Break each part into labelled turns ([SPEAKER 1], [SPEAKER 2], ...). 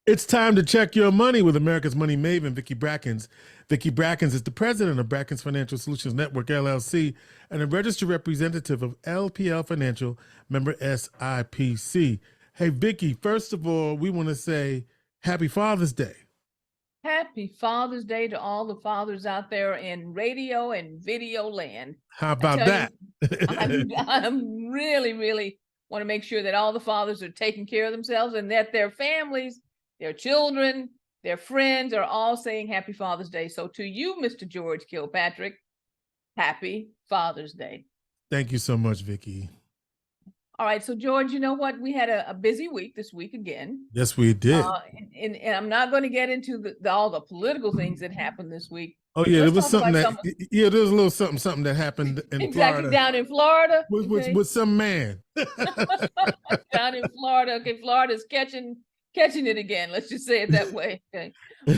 [SPEAKER 1] It's time to check your money with America's money maven, Vicki Brackens. Vicki Brackens is the president of Brackens Financial Solutions Network, LLC, and a registered representative of LPL Financial, member SIPC. Hey, Vicki, first of all, we want to say Happy Father's Day.
[SPEAKER 2] Happy Father's Day to all the fathers out there in radio and video land.
[SPEAKER 1] How
[SPEAKER 2] I
[SPEAKER 1] about
[SPEAKER 2] tell you,
[SPEAKER 1] that?
[SPEAKER 2] I'm really want to make sure that all the fathers are taking care of themselves and that their families, their children, their friends are all saying Happy Father's Day. So to you, Mr. George Kilpatrick, Happy Father's Day.
[SPEAKER 1] Thank you so much, Vicki.
[SPEAKER 2] All right, so George, you know what? We had a busy week this week again.
[SPEAKER 1] Yes, we did.
[SPEAKER 2] And I'm not going to get into all the political things that happened this week.
[SPEAKER 1] Oh yeah, there
[SPEAKER 2] Let's
[SPEAKER 1] was
[SPEAKER 2] talk
[SPEAKER 1] something
[SPEAKER 2] about
[SPEAKER 1] that yeah, there was a little something that happened in
[SPEAKER 2] exactly
[SPEAKER 1] Florida
[SPEAKER 2] down in Florida.
[SPEAKER 1] with,
[SPEAKER 2] Okay.
[SPEAKER 1] with some man.
[SPEAKER 2] Down in Florida. Okay, Florida's catching it again. Let's just say it that way. Okay.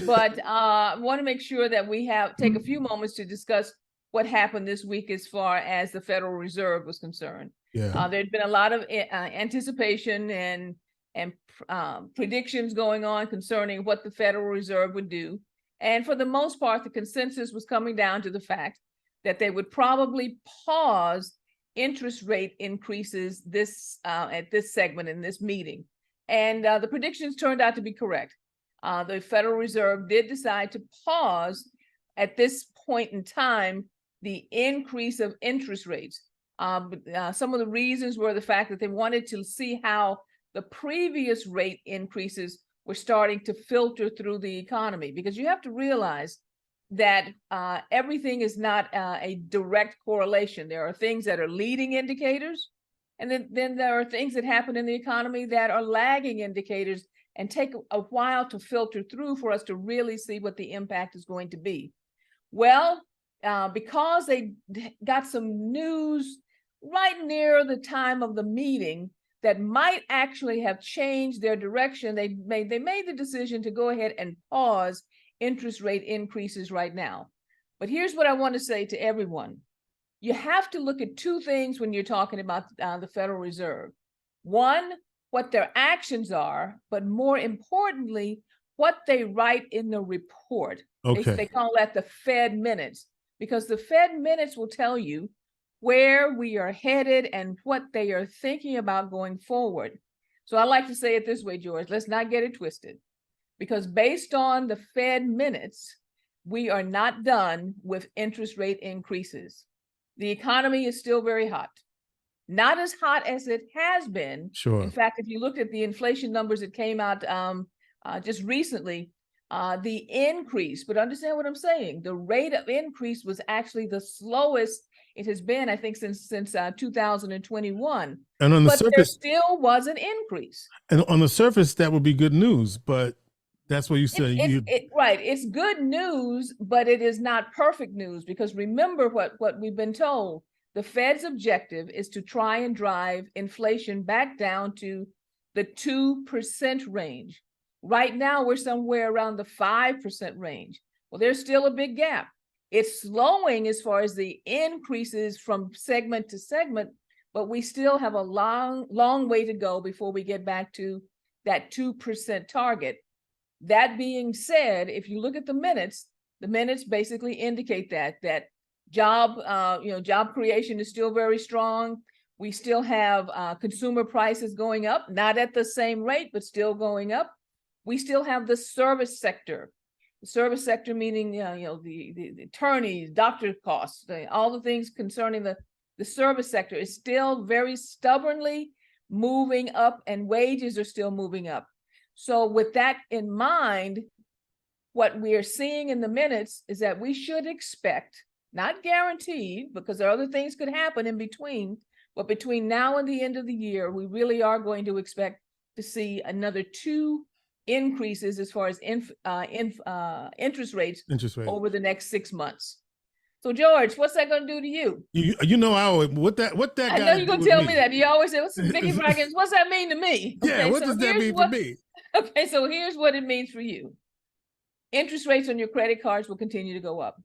[SPEAKER 2] But I want to make sure that we take a few moments to discuss what happened this week as far as the Federal Reserve was concerned.
[SPEAKER 1] Yeah.
[SPEAKER 2] There'd been a lot of anticipation and predictions going on concerning what the Federal Reserve would do. And for the most part, the consensus was coming down to the fact that they would probably pause interest rate increases at this segment in this meeting. And the predictions turned out to be correct. The Federal Reserve did decide to pause at this point in time the increase of interest rates. Some of the reasons were the fact that they wanted to see how the previous rate increases were starting to filter through the economy, because you have to realize that everything is not a direct correlation. There are things that are leading indicators, and then there are things that happen in the economy that are lagging indicators and take a while to filter through for us to really see what the impact is going to be. Well, because they got some news right near the time of the meeting that might actually have changed their direction, they made the decision to go ahead and pause interest rate increases right now. But here's what I want to say to everyone. You have to look at two things when you're talking about the Federal Reserve. One, what their actions are, but more importantly, what they write in the report.
[SPEAKER 1] Okay.
[SPEAKER 2] They call that the Fed minutes, because the Fed minutes will tell you where we are headed and what they are thinking about going forward. So I like to say it this way, George, let's not get it twisted, because based on the Fed minutes, we are not done with interest rate increases. The economy is still very hot. Not as hot as it has been.
[SPEAKER 1] Sure.
[SPEAKER 2] In fact, if you looked at the inflation numbers that came out just recently, the increase, but understand what I'm saying, the rate of increase was actually the slowest it has been, I think, since 2021.
[SPEAKER 1] And on the
[SPEAKER 2] but
[SPEAKER 1] surface,
[SPEAKER 2] there still was an increase.
[SPEAKER 1] And on the surface, that would be good news, but that's what you say.
[SPEAKER 2] Right. It's good news, but it is not perfect news, because remember what we've been told. The Fed's objective is to try and drive inflation back down to the 2% range. Right now, we're somewhere around the 5% range. Well, there's still a big gap. It's slowing as far as the increases from segment to segment, but we still have a long way to go before we get back to that 2% target. That being said, if you look at the minutes basically indicate that job creation is still very strong. We still have consumer prices going up, not at the same rate, but still going up. We still have the service sector. The service sector meaning the attorneys, doctor costs, all the things concerning the service sector is still very stubbornly moving up, and wages are still moving up. So with that in mind, what we are seeing in the minutes is that we should expect, not guaranteed, because other things could happen in between, but between now and the end of the year, we really are going to expect to see another 2 increases as far as interest rates over the next 6 months. So George, what's that going to do to you?
[SPEAKER 1] You know, what that
[SPEAKER 2] I know you're going to tell me that. You always say, "What's Vicki Brackens? What's that mean to me?"
[SPEAKER 1] Yeah,
[SPEAKER 2] okay,
[SPEAKER 1] what does that mean for me?
[SPEAKER 2] Okay, so here's what it means for you. Interest rates on your credit cards will continue to go up.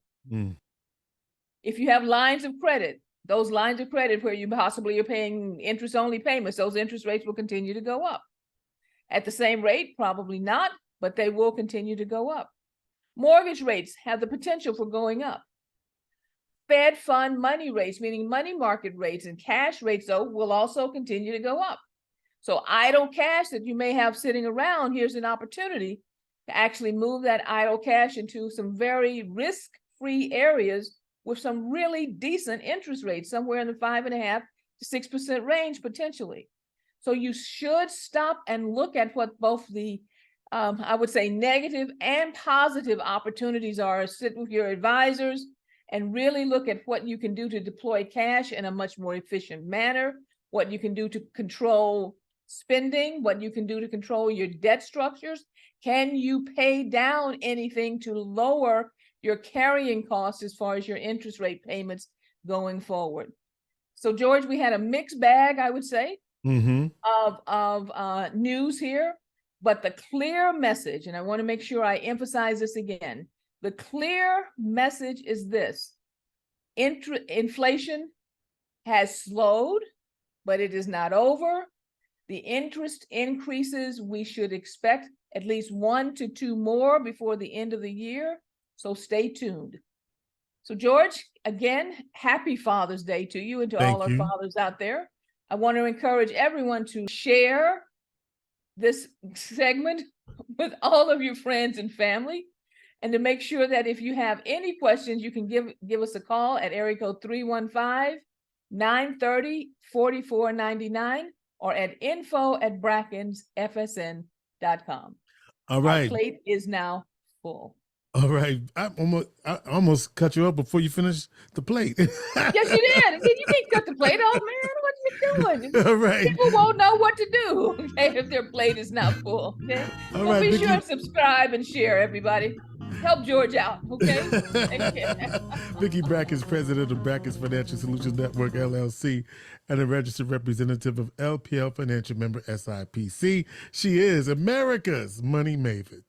[SPEAKER 2] If you have lines of credit, those lines of credit where you possibly are paying interest-only payments, those interest rates will continue to go up. At the same rate, probably not, but they will continue to go up. Mortgage rates have the potential for going up. Fed fund money rates, meaning money market rates and cash rates, though, will also continue to go up. So idle cash that you may have sitting around, here's an opportunity to actually move that idle cash into some very risk-free areas with some really decent interest rates, somewhere in the 5.5% to 6% range potentially. So you should stop and look at what both the, I would say, negative and positive opportunities are. Sit with your advisors and really look at what you can do to deploy cash in a much more efficient manner, what you can do to control spending, what you can do to control your debt structures. Can you pay down anything to lower your carrying costs as far as your interest rate payments going forward? So, George, we had a mixed bag, I would say, of news here, but the clear message, and I want to make sure I emphasize this again, the clear message is this: inflation has slowed, but it is not over. The interest increases, we should expect at least 1 to 2 more before the end of the year. So stay tuned. So, George, again, happy Father's Day to you and to all our fathers out there. I want to encourage everyone to share this segment with all of your friends and family, and to make sure that if you have any questions, you can give us a call at area code 315-930-4499 or at info@brackensfsn.com.
[SPEAKER 1] All right.
[SPEAKER 2] Our plate is now full.
[SPEAKER 1] All right. I almost cut you off before you finished the plate.
[SPEAKER 2] Yes, you did. You can't cut the plate off, man. What you doing?
[SPEAKER 1] All right.
[SPEAKER 2] People won't know what to do, okay, if their plate is not full. Okay.
[SPEAKER 1] All
[SPEAKER 2] So
[SPEAKER 1] right,
[SPEAKER 2] be
[SPEAKER 1] Vicki.
[SPEAKER 2] sure to subscribe and share, everybody. Help George out, okay?
[SPEAKER 1] Vicki Brackens, president of Brackens Financial Solutions Network, LLC, and a registered representative of LPL Financial member SIPC. She is America's money maven.